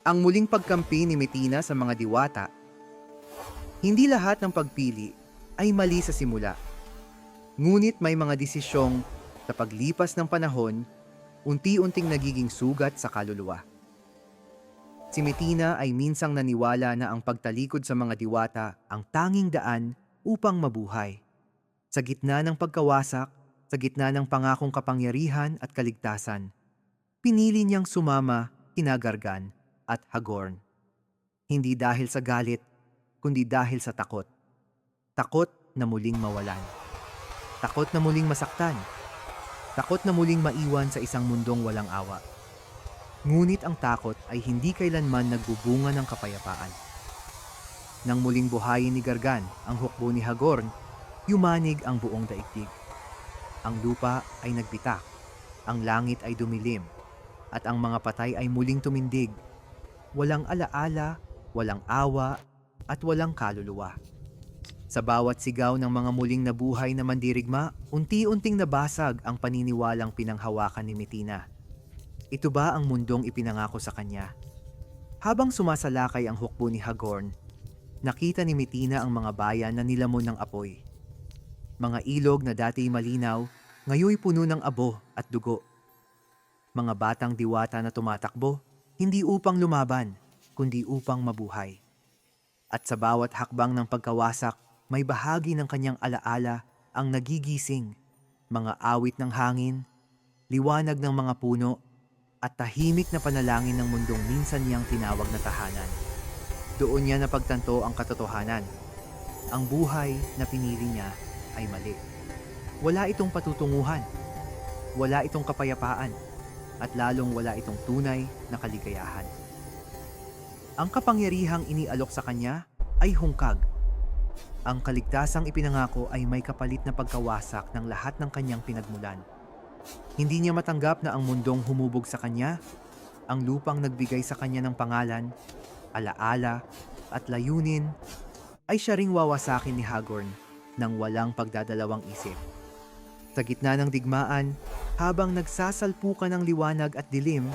Ang muling pagkampi ni Metina sa mga diwata. Hindi lahat ng pagpili ay mali sa simula. Ngunit may mga desisyong sa paglipas ng panahon, unti-unting nagiging sugat sa kaluluwa. Si Metina ay minsang naniwala na ang pagtalikod sa mga diwata ang tanging daan upang mabuhay. Sa gitna ng pagkawasak, sa gitna ng pangakong kapangyarihan at kaligtasan, pinili niyang sumama kina Gargan at Hagorn. Hindi dahil sa galit, kundi dahil sa takot. Takot na muling mawalan. Takot na muling masaktan. Takot na muling maiwan sa isang mundong walang awa. Ngunit ang takot ay hindi kailanman nagbubunga ng kapayapaan. Nang muling buhayin ni Gargan ang hukbo ni Hagorn, yumanig ang buong daigdig. Ang lupa ay nagbitak, ang langit ay dumilim, at ang mga patay ay muling tumindig. Walang alaala, walang awa, at walang kaluluwa. Sa bawat sigaw ng mga muling nabuhay na mandirigma, unti-unting nabasag ang paniniwalang pinanghawakan ni Metina. Ito ba ang mundong ipinangako sa kanya? Habang sumasalakay ang hukbo ni Hagorn, nakita ni Metina ang mga bayan na nilamon ng apoy. Mga ilog na dati malinaw, ngayoy puno ng abo at dugo. Mga batang diwata na tumatakbo, hindi upang lumaban, kundi upang mabuhay. At sa bawat hakbang ng pagkawasak, may bahagi ng kanyang alaala ang nagigising, mga awit ng hangin, liwanag ng mga puno, at tahimik na panalangin ng mundong minsan niyang tinawag na tahanan. Doon niya napagtanto ang katotohanan. Ang buhay na pinili niya ay mali. Wala itong patutunguhan, wala itong kapayapaan, at lalong wala itong tunay na kaligayahan. Ang kapangyarihang inialok sa kanya ay hungkag. Ang kaligtasang ipinangako ay may kapalit na pagkawasak ng lahat ng kanyang pinagmulan. Hindi niya matanggap na ang mundong humubog sa kanya, ang lupang nagbigay sa kanya ng pangalan, alaala, at layunin, ay siya ring wawasakin ni Hagorn nang walang pagdadalawang isip. Sa gitna ng digmaan, habang nagsasalpukan ng liwanag at dilim,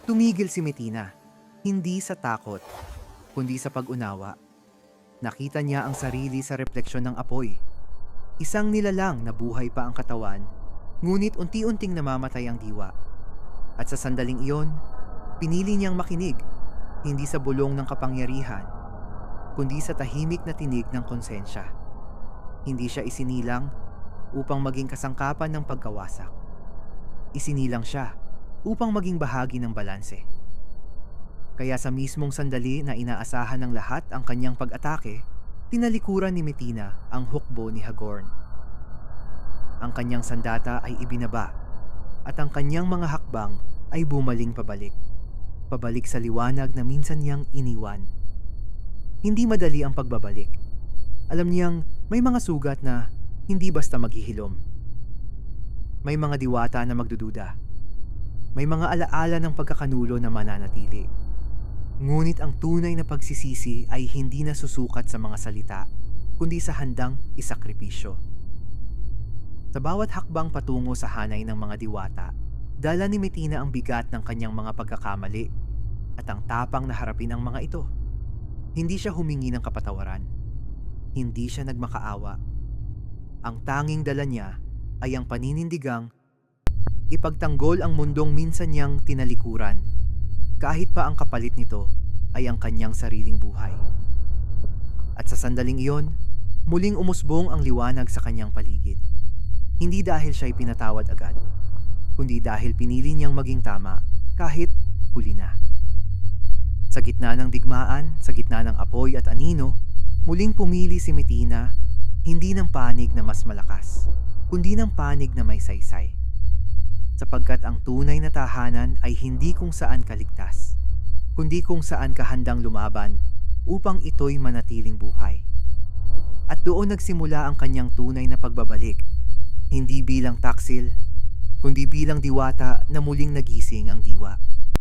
tumigil si Metina, hindi sa takot, kundi sa pag-unawa. Nakita niya ang sarili sa refleksyon ng apoy. Isang nilalang na buhay pa ang katawan, ngunit unti-unting namamatay ang diwa. At sa sandaling iyon, pinili niyang makinig, hindi sa bulong ng kapangyarihan, kundi sa tahimik na tinig ng konsensya. Hindi siya isinilang upang maging kasangkapan ng pagkawasak. Isinilang siya upang maging bahagi ng balanse. Kaya sa mismong sandali na inaasahan ng lahat ang kanyang pag-atake, tinalikuran ni Metina ang hukbo ni Hagorn. Ang kanyang sandata ay ibinaba, at ang kanyang mga hakbang ay bumaling pabalik. Pabalik sa liwanag na minsan niyang iniwan. Hindi madali ang pagbabalik. Alam niyang may mga sugat na hindi basta maghihilom. May mga diwata na magdududa. May mga alaala ng pagkakanulo na mananatili. Ngunit ang tunay na pagsisisi ay hindi nasusukat sa mga salita, kundi sa handang isakripisyo. Sa bawat hakbang patungo sa hanay ng mga diwata, dala ni Metina ang bigat ng kanyang mga pagkakamali at ang tapang na harapin ang mga ito. Hindi siya humingi ng kapatawaran. Hindi siya nagmakaawa. Ang tanging dala niya ay ang paninindigang ipagtanggol ang mundong minsan niyang tinalikuran, kahit pa ang kapalit nito ay ang kanyang sariling buhay. At sa sandaling iyon, muling umusbong ang liwanag sa kanyang paligid. Hindi dahil siya'y pinatawad agad, kundi dahil pinili niyang maging tama kahit huli na. Sa gitna ng digmaan, sa gitna ng apoy at anino, muling pumili si Metina, hindi ng panig na mas malakas, kundi ng panig na may saysay. Sapagkat ang tunay na tahanan ay hindi kung saan ka ligtas, kundi kung saan ka handang lumaban upang ito'y manatiling buhay. At doon nagsimula ang kanyang tunay na pagbabalik, hindi bilang taksil, kundi bilang diwata na muling nagising ang diwa.